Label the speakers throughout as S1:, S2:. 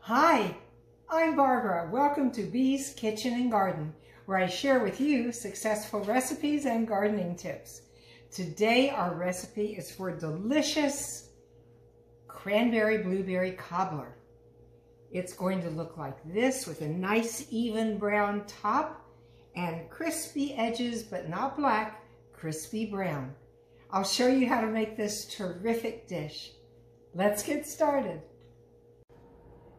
S1: Hi, I'm Barbara. Welcome to Bee's Kitchen and Garden, where I share with you successful recipes and gardening tips. Today our recipe is for delicious cranberry-blueberry cobbler. It's going to look like this with a nice even brown top and crispy edges, but not black, crispy brown. I'll show you how to make this terrific dish. Let's get started.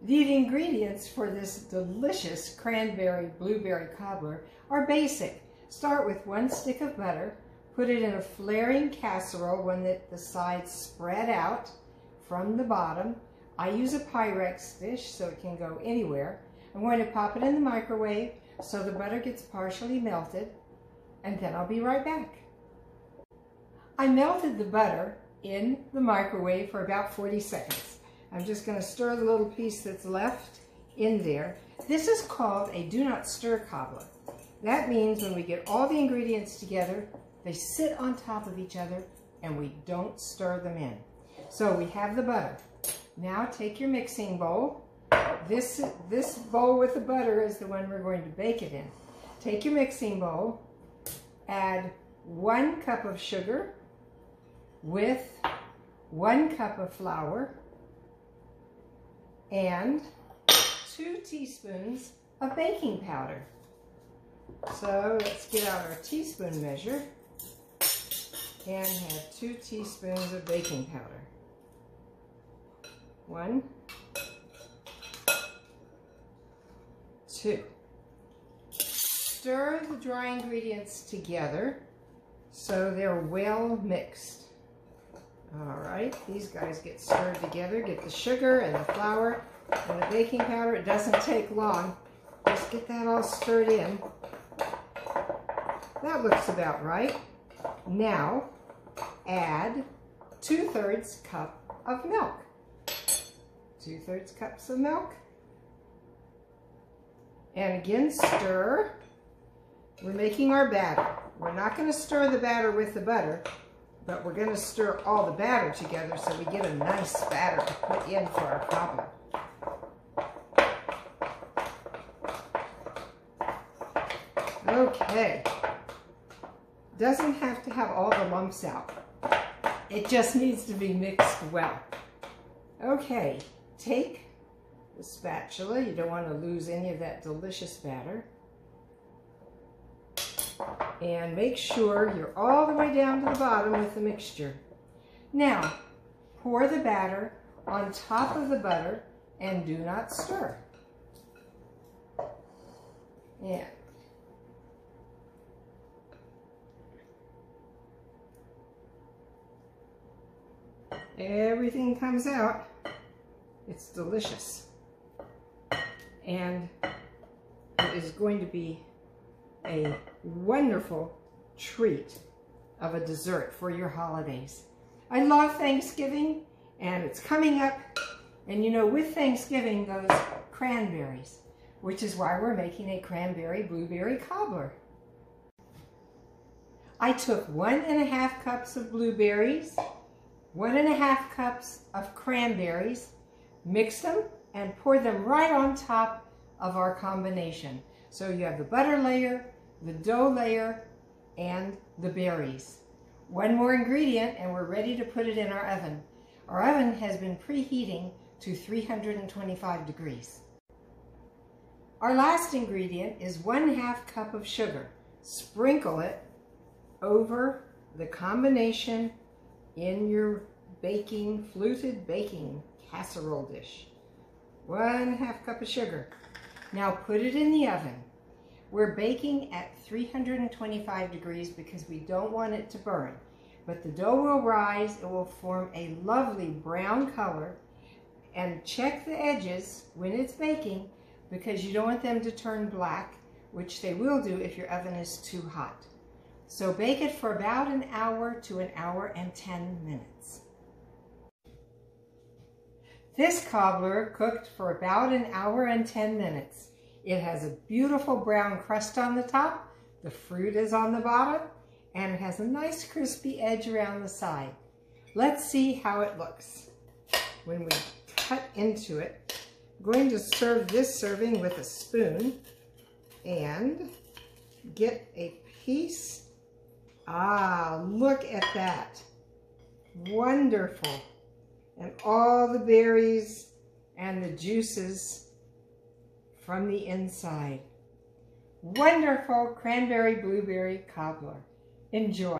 S1: The ingredients for this delicious cranberry-blueberry cobbler are basic. Start with 1 stick of butter, put it in a flaring casserole, one that the sides spread out from the bottom. I use a Pyrex dish so it can go anywhere. I'm going to pop it in the microwave so the butter gets partially melted, and then I'll be right back. I melted the butter in the microwave for about 40 seconds. I'm just going to stir the little piece that's left in there. This is called a do not stir cobbler. That means when we get all the ingredients together, they sit on top of each other and we don't stir them in. So we have the butter. Now take your mixing bowl. This bowl with the butter is the one we're going to bake it in. Take your mixing bowl, add 1 cup of sugar with 1 cup of flour, and 2 teaspoons of baking powder. So let's get out our teaspoon measure and have 2 teaspoons of baking powder. 1, 2. Stir the dry ingredients together so they're well mixed. All right, these guys get stirred together. Get the sugar and the flour and the baking powder. It doesn't take long. Just get that all stirred in. That looks about right. Now, add 2/3 cup of milk. 2/3 cups of milk. And again, stir. We're making our batter. We're not going to stir the batter with the butter, but we're going to stir all the batter together so we get a nice batter to put in for our cobbler. Okay. Doesn't have to have all the lumps out. It just needs to be mixed well. Okay, take the spatula. You don't want to lose any of that delicious batter. And make sure you're all the way down to the bottom with the mixture. Now, pour the batter on top of the butter and do not stir. And everything comes out. It's delicious. And it is going to be a wonderful treat of a dessert for your holidays. I love Thanksgiving, and it's coming up, and you know, with Thanksgiving goes cranberries, which is why we're making a cranberry-blueberry cobbler. I took 1½ cups of blueberries, 1½ cups of cranberries, mixed them, and poured them right on top of our combination. So you have the butter layer, the dough layer, and the berries. One more ingredient and we're ready to put it in our oven. Our oven has been preheating to 325 degrees. Our last ingredient is 1/2 cup of sugar. Sprinkle it over the combination in your fluted baking casserole dish. 1/2 cup of sugar. Now put it in the oven. We're baking at 325 degrees because we don't want it to burn. But the dough will rise, it will form a lovely brown color. And check the edges when it's baking because you don't want them to turn black, which they will do if your oven is too hot. So bake it for about 1 hour to 1 hour and 10 minutes. This cobbler cooked for about 1 hour and 10 minutes. It has a beautiful brown crust on the top, the fruit is on the bottom, and it has a nice crispy edge around the side. Let's see how it looks when we cut into it. I'm going to serve this serving with a spoon and get a piece. Ah, look at that. Wonderful. And all the berries and the juices from the inside. Wonderful cranberry blueberry cobbler. Enjoy.